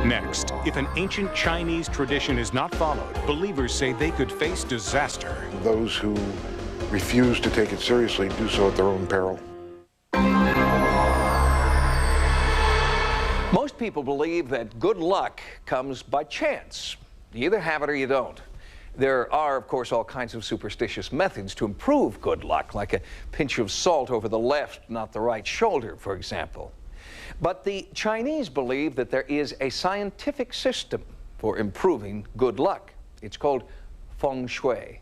Next, if an ancient Chinese tradition is not followed, believers say they could face disaster. Those who refuse to take it seriously do so at their own peril. Most people believe that good luck comes by chance. You either have it or you don't. There are, of course, all kinds of superstitious methods to improve good luck, like a pinch of salt over the left, not the right shoulder, for example. But the Chinese believe that there is a scientific system for improving good luck. It's called feng shui.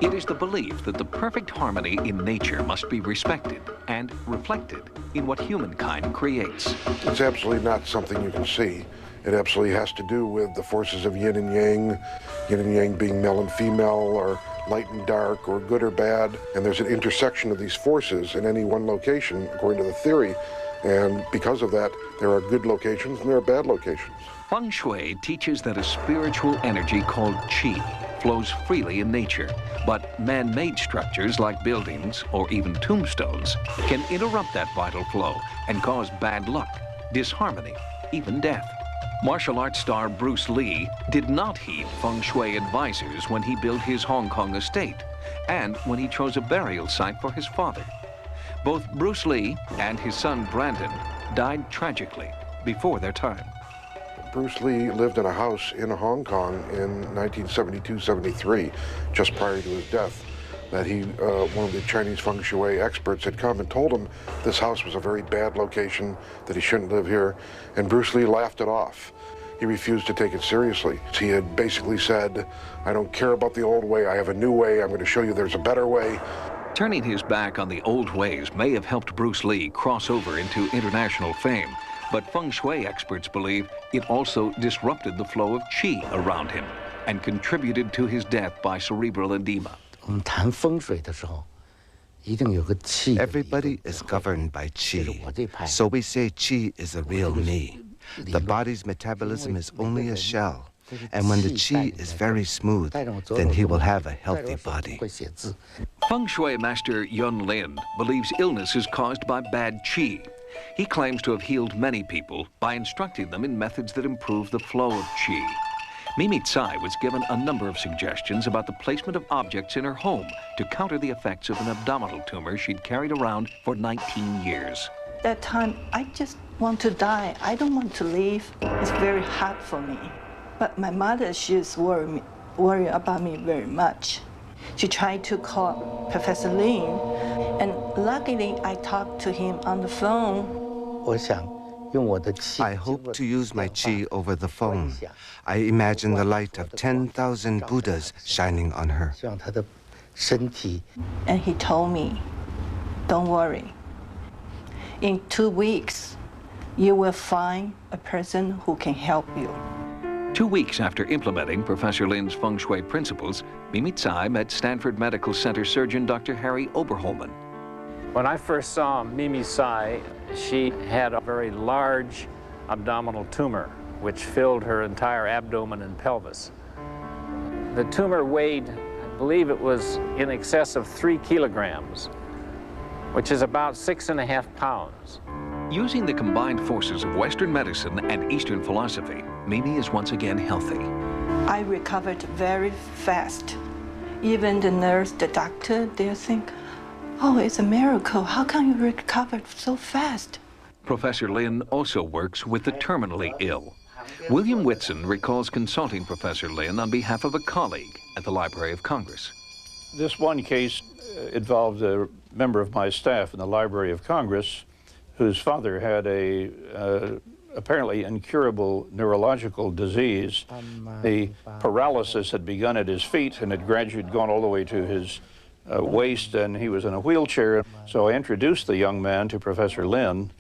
It is the belief that the perfect harmony in nature must be respected and reflected in what humankind creates. It's absolutely not something you can see. It absolutely has to do with the forces of yin and yang being male and female, or light and dark, or good or bad. And there's an intersection of these forces in any one location, according to the theory. And because of that, there are good locations and there are bad locations. Feng Shui teaches that a spiritual energy called qi flows freely in nature, but man-made structures like buildings or even tombstones can interrupt that vital flow and cause bad luck, disharmony, even death. Martial arts star Bruce Lee did not heed Feng Shui advisors when he built his Hong Kong estate and when he chose a burial site for his father. Both Bruce Lee and his son Brandon died tragically before their time. Bruce Lee lived in a house in Hong Kong in 1972-73, just prior to his death, that one of the Chinese feng shui experts had come and told him this house was a very bad location, that he shouldn't live here, and Bruce Lee laughed it off. He refused to take it seriously. He had basically said, I don't care about the old way, I have a new way, I'm going to show you there's a better way. Turning his back on the old ways may have helped Bruce Lee cross over into international fame, but feng shui experts believe it also disrupted the flow of qi around him and contributed to his death by cerebral edema. Everybody is governed by qi, so we say qi is a real me. The body's metabolism is only a shell, and when the qi is very smooth, then he will have a healthy body. Feng Shui master Yun Lin believes illness is caused by bad qi. He claims to have healed many people by instructing them in methods that improve the flow of qi. Mimi Tsai was given a number of suggestions about the placement of objects in her home to counter the effects of an abdominal tumor she'd carried around for 19 years. That time, I just want to die. I don't want to live. It's very hard for me. But my mother, she's worried about me very much. She tried to call Professor Lin, and luckily I talked to him on the phone. I hope to use my qi over the phone. I imagine the light of 10,000 Buddhas shining on her. And he told me, don't worry. In 2 weeks, you will find a person who can help you. 2 weeks after implementing Professor Lin's feng shui principles, Mimi Tsai met Stanford Medical Center surgeon Dr. Harry Oberholman. When I first saw Mimi Tsai, she had a very large abdominal tumor which filled her entire abdomen and pelvis. The tumor weighed, I believe it was in excess of 3 kilograms, which is about 6.5 pounds. Using the combined forces of Western medicine and Eastern philosophy, Mimi is once again healthy. I recovered very fast. Even the nurse, the doctor, they think, oh, it's a miracle. How can you recover so fast? Professor Lin also works with the terminally ill. William Whitson recalls consulting Professor Lin on behalf of a colleague at the Library of Congress. This one case involved a member of my staff in the Library of Congress whose father had a apparently incurable neurological disease. The paralysis had begun at his feet and had gradually gone all the way to his waist, and he was in a wheelchair. So I introduced the young man to Professor Lin,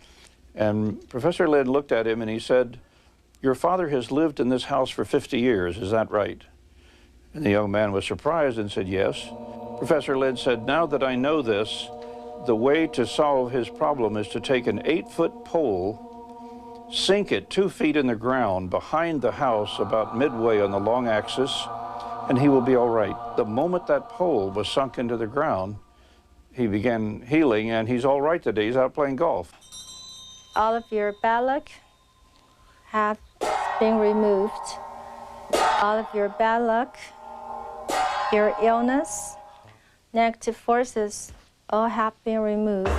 and Professor Lin looked at him and he said, your father has lived in this house for 50 years, is that right? And the young man was surprised and said, yes. Professor Lin said, now that I know this, the way to solve his problem is to take an 8-foot pole, sink it 2 feet in the ground behind the house about midway on the long axis, and he will be all right. The moment that pole was sunk into the ground, he began healing, and he's all right today. He's out playing golf. All of your bad luck have been removed. All of your bad luck, your illness, negative forces, all have been removed.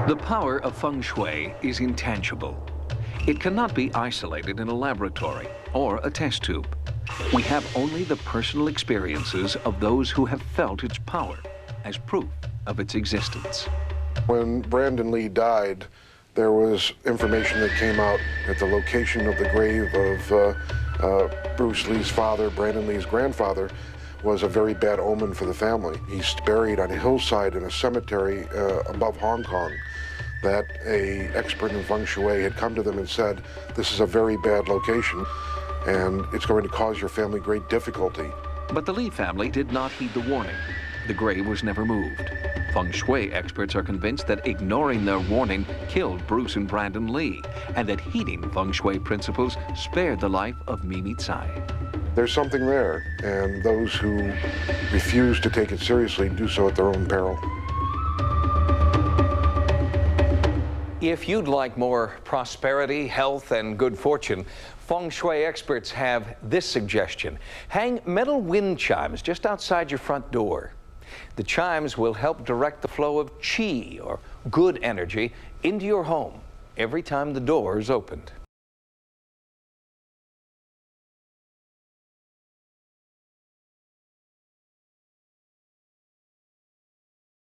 The power of feng shui is intangible. It cannot be isolated in a laboratory or a test tube. We have only the personal experiences of those who have felt its power as proof of its existence. When Brandon Lee died, there was information that came out at the location of the grave of Bruce Lee's father, Brandon Lee's grandfather, was a very bad omen for the family. He's buried on a hillside in a cemetery above Hong Kong. That an expert in feng shui had come to them and said, this is a very bad location and it's going to cause your family great difficulty. But the Lee family did not heed the warning. The grave was never moved. Feng shui experts are convinced that ignoring their warning killed Bruce and Brandon Lee, and that heeding feng shui principles spared the life of ŋ.essawe. There's something there, and those who refuse to take it seriously do so at their own peril. If you'd like more prosperity, health, and good fortune, feng shui experts have this suggestion. Hang metal wind chimes just outside your front door. The chimes will help direct the flow of qi, or good energy, into your home every time the door is opened.